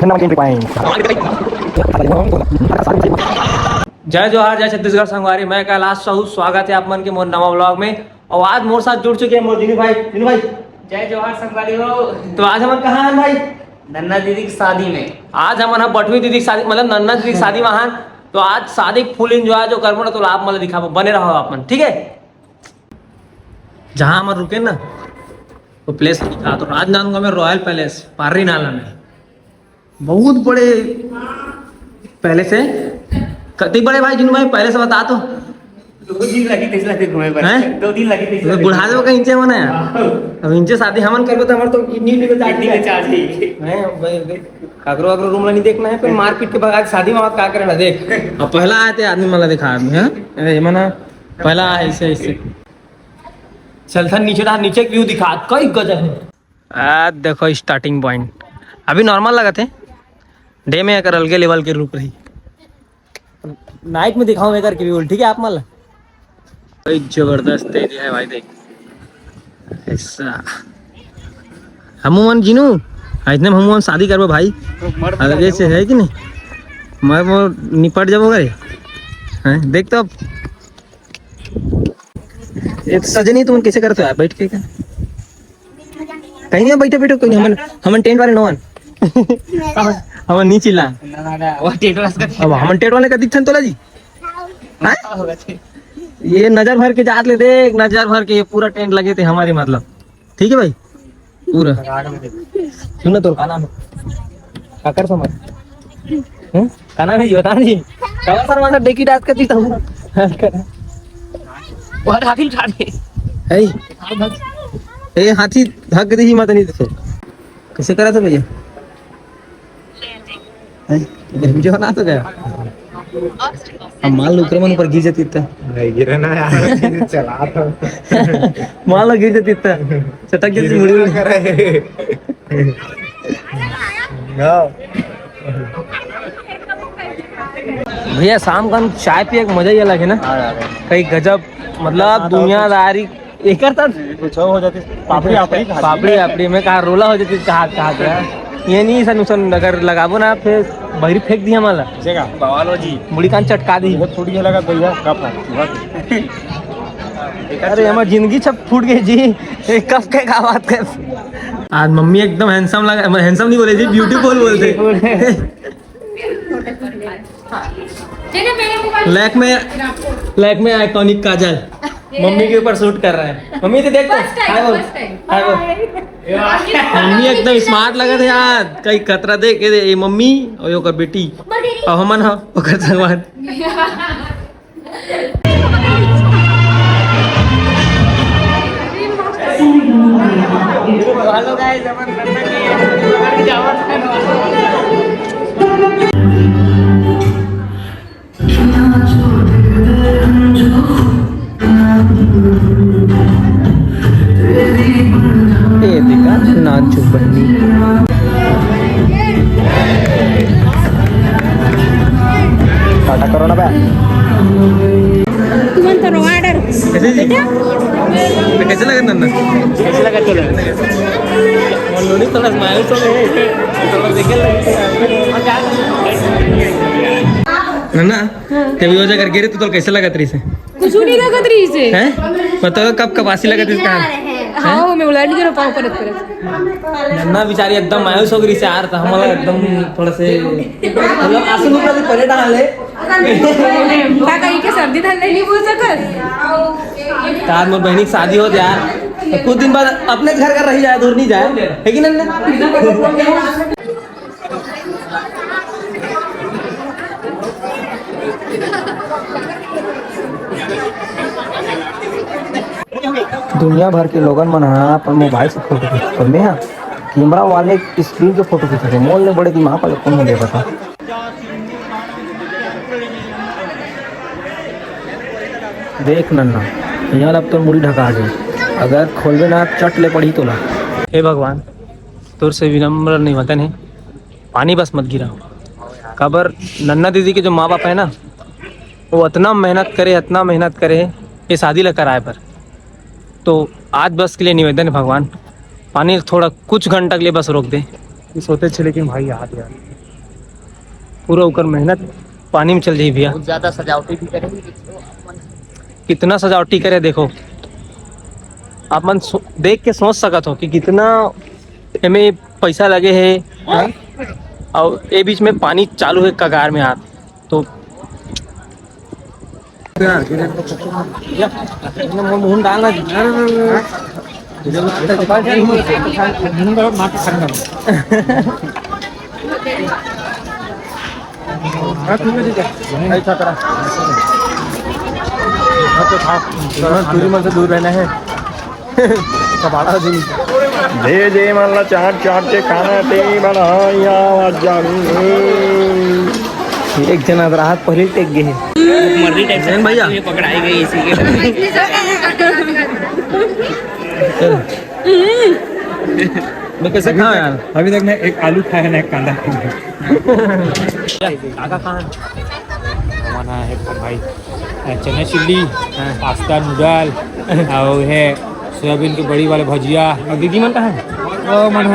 जय जोहार, जय छत्तीसगढ़ संगवारी। मैं कैलाश साहू, स्वागत है आप मन के मोर नवा ब्लॉग में। और आज मोर साथ जुड़ चुके हैं मोर दिनू भाई। दिनू भाई जय जोहार संगवारी हो। तो आज हम कहाँ हैं भाई? नन्ना दीदी की शादी में। आज हम बटवी दीदी की शादी, मतलब नन्ना दीदी की शादी में हैं। तो आज शादी फुल एंजॉय जो करबो ना, तो आप मतलब दिखाबो, बने रहो आप मन, ठीक है। जहाँ हम रुके ना तो प्लेस दिखा, तो राजनांदगांव में रॉयल पैलेस पार्री नाला में बहुत बड़े पैलेस है। कति बड़े भाई जिनमें पहले से बता तो। 2 दिन लगी तीसरा दिन घूमे पर। 2 दिन लगी तीसरा। बुढ़ा दे का इंचे मने अब इंचे शादी हमन करबो तो हमर तो किडनी में चार्ज है भाई। काकरो रूम ला नहीं देखना है, फिर मारपीट के बाद शादी में का करेला देख। अब पहला आए थे आदमी मला दिखा आदमी है अरे मना पहला ऐसे ऐसे चल था नीचे व्यू दिखा, कई गजब है। आ देखो स्टार्टिंग पॉइंट अभी नॉर्मल लगा थे, डे में अगर अलगे लेवल के रुक रही, नाइट में दिखाऊं मैं करके व्यू, ठीक है आप मला। जबरदस्त एरिया है भाई, देख ऐसा हमन जिनू इतने हम शादी करबो भाई, अलगे से है कि नहीं, मैं वो निपट जाबो करे हैं। देख तो एक सजनी तुम कैसे करते हो बैठ के, कहीं नहीं बैठे कहीं हम टेंट वाले नोन हम नहीं चिल्ला वो टेटवास का। अब हम टेंट वाले का दिखन तोला जी ये नजर भर के जात ले देख, नजर भर के ये पूरा टेंट लगे थे हमारे, मतलब ठीक है भाई पूरा। सुनो तो का नाम काकर समझ का नाम है बता जी काकर शर्मा सर डेकी डांस करती था और हाथी उठा दे ए हाथी भाग दी मत नहीं तो कैसे करा था भैया जो ना तो गया अब मान लो उतरे मन ऊपर गिर जाती था, नहीं गिरे ना यार चला था मान लो गिर जाती था, चटक जाती मुड़ी करे भैया। शाम का चाय पिए का मजा ही अलग है ना, कई गजब, मतलब दुनियादारी एक कुछ हो जाती पापड़ी में कहा रोला हो जाती, कहा ये नहीं सन अगर लगाबो ना फिर बहरी फेंक दिया माला बवालो जी मुड़ी कान चटका दी। थोड़ी लगा भैया कब अरे हमारी जिंदगी सब फूट गई जी, कब के का बात कर। आज मम्मी एकदम हैंडसम लगा, हैंडसम नहीं बोले जी, ब्यूटीफुल बोलते। लैक में आइकॉनिक काजल मम्मी के ऊपर शूट कर रहा है। मम्मी तो देखो हाय बोल, हाय बोल। मम्मी एकदम स्मार्ट लगा थे यार, कई खतरा देख के ये मम्मी और ओकर बेटी और हमन हा ओकर संगवान। हेलो गाइस, अपन करना की नाचू बन्नी टाटा करो ना बे कैसे जी कैसे लगा नन्ना, कैसे लगा चलो लोनी थोड़ा स्माइल तो है थोड़ा देखे नन्ना कभी वजह कर गिरे तो कैसे लगा तरी से? कुछ नहीं लगा तरी से हैं बताओ कब आसी लगा थी इसका? हाँ मैं उलाट नहीं पाऊँ परत नन्ना बेचारी एकदम मायूस हो गई से यार, था हमारा एकदम थोड़ा से मतलब आंसू निकल के पहले डाले का कहीं के सर्दी ठंड नहीं बोल सकत। तार मोर बहनी की शादी हो यार, तो कुछ दिन बाद अपने घर का रही जाए, दूर नहीं जाए, है कि नन्ना? दुनिया भर के लोगन मन अपन मोबाइल से फोटो खींच में कैमरा वाले स्क्रीन के फोटो खींचते मोल ने बड़े दिमाग वाले कौन दे पता। देख नन्ना यहाँ अब तो मुड़ी ढका दे, अगर खोलवे ना चट ले पड़ी तो ला। हे भगवान तोर से विनम्र निवेदन है, पानी बस मत गिरा। खबर नन्ना दीदी के जो माँ बाप है ना, वो इतना मेहनत करे ये शादी ला कराए पर, तो आज बस के लिए निवेदन है भगवान, पानी थोड़ा कुछ घंटा के लिए बस रोक दे, इस होते छे लेकिन भाई याद यार पूरा ऊपर मेहनत पानी में चल जाई भैया। बहुत ज्यादा सजावटी भी करेंगे कितना सजावटी करे देखो, आप मन देख के सोच सकत हो कि कितना हमें पैसा लगे है, हाँ? और ये बीच में पानी चालू है कगार में हाथ तो मुंह डालना दूरी मन से दूर रहना है। कबाड़ा जे जे मला चाट चाट के खाना ते बनाया एक जना राहत पहले टेक गए हैं मर्दी टाइप से भैया पकड़ाई गई इसी के मैं कैसे खाऊं यार। अभी तक मैं एक आलू खाया ना एक कांदा काका कहाँ खाना है भाई चना चिल्ली पास्ता नूडल और है सोयाबीन की बड़ी वाले भजिया और दीदी मन कहाँ है? वो मन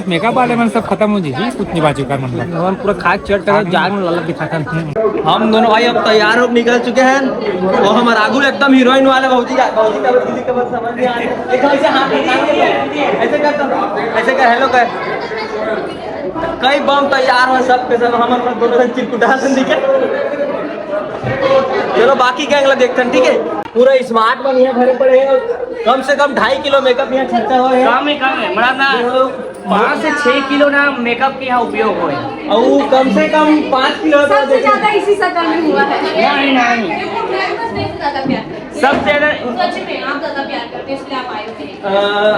मेकअप वाले मन सब खत्म हो जी कुछ नहीं बाजू कर मन हम पूरा खा के चट कर जाग में ललक दिखाता हम दोनों भाई अब तैयार हो निकल चुके हैं और हमारा आगू एकदम हीरोइन वाले भौजी का दीदी का बस समझ नहीं आ रहा देखो ऐसे हाथ ऐसे कर ऐसे कर हेलो कर कई बम तैयार हो सब के सब हम दोनों चिरकुटा से निकल। चलो बाकी गैंग ला देखते हैं ठीक है। पूरा स्मार्ट बन यहाँ भरे पड़े हैं कम से कम 2.5 किलो मेकअप यहाँ खर्चा हो कम है बड़ा सा 5 से 6 किलो ना मेकअप के यहाँ उपयोग हो और कम से कम 5 किलो सबसे ज्यादा इसी शक्ल में हुआ है। नहीं सबसे ज्यादा सच में आप ज्यादा प्यार करते हैं इसलिए आप आए थे।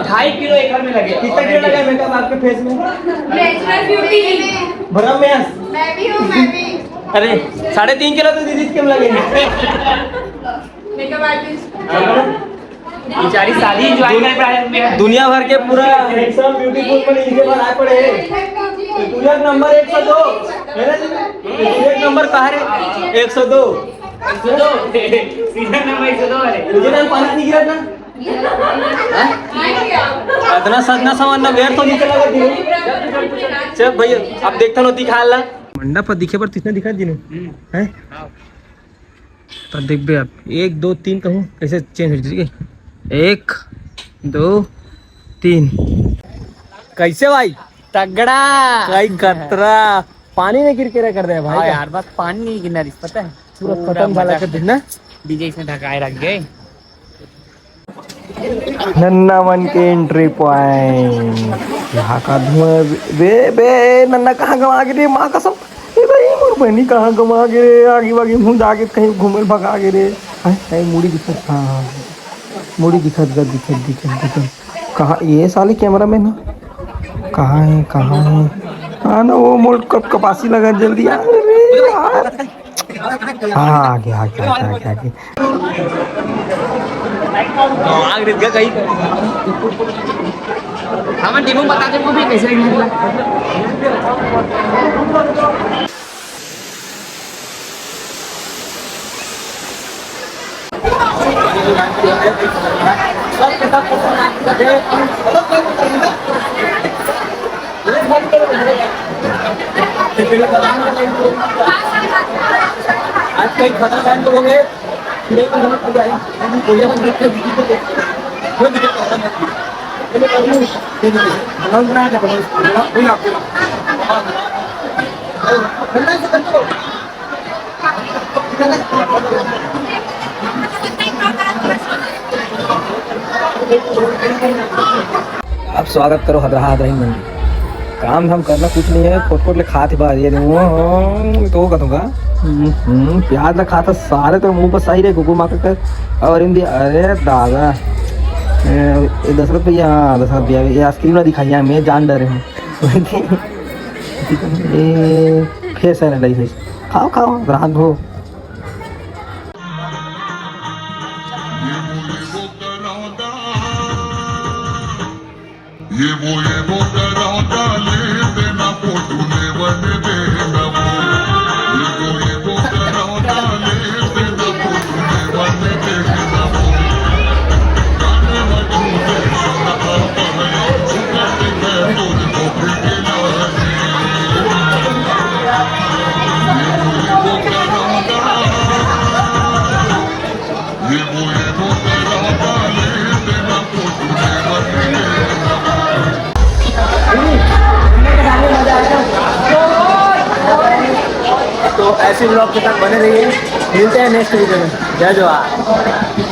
2.5 किलो एक घर में लगे कितना किलो लगा मेकअप आपके फेस में? नेचुरल ब्यूटी भरम में मैं भी हूँ मैं भी अरे 3.5 किलो तो दीदी क्यों लगेंगे? मेकअप आर्टिस्ट बेचारी शादी ज्वाइन कर रहा है दुनिया भर के पूरा हैंडसम ब्यूटीफुल पर इनके बाद आए पड़े हैं। तुझे नंबर 102 है ना जी? तुझे नंबर कहाँ रे? 102 सीजन नंबर 102 है तुझे नाम पानी नहीं गिरा ना? इतना सजना सामान व्यर्थ हो निकला चल भैया अब देखता नो दिखा ला मंडा पर दिखे पर कितने दिखा दिनों हैं तो देख बे आप 1 2 3 कहूँ कैसे चेंज हो जाएगी 1 2 3 कैसे भाई तगड़ा कई खतरा पानी में गिर के कर रहे हैं भाई हाँ यार बस पानी नहीं गिरना रही पता है पूरा खत्म वाला कर देना डीजे इसमें ढकाए रख गए नन्ना मन के एंट्री पॉइंट यहाँ का धुआं बे बे नन्ना कहाँ गवा गे रे माँ कसम ए भाई मोर बहनी कहाँ गवा गे रे आगे बागे मुँह जाके कहीं घूमे भगा गे रे है मुड़ी दिखत हाँ मुड़ी दिखत कहाँ ये साले कैमरा मैन है कहाँ है हाँ ना वो मोड़ कब कपासी लगा जल्दी आ रे यार हाँ आगे आग रित गई हमें टीमों बता दे वो भी कैसे निकला आज कई खतरनाक लोग होंगे अब स्वागत करो हदरा दही मंडी काम धाम करना कुछ नहीं है फोट ले खाते बाद ये तो कहूँगा प्याज ला खाता सारे तो मुंह पर सही रहे गुगु माँ कर और हिंदी अरे दादा 10 रुपया हाँ 10 रुपया ये आइसक्रीम ना दिखाई मैं जान डरे हूँ फेस है ना खाओ रात हो ये वो कराता ले देना फोटू ने वन देना वो ये वो कराता ले देना फोटू ने वन देना वो गाने में झूठे सुना पाए झूठे मैं तुझको भी ऐसे ब्लॉग के साथ बने रहिए। मिलते हैं नेक्स्ट वीडियो में। जय जवाहर।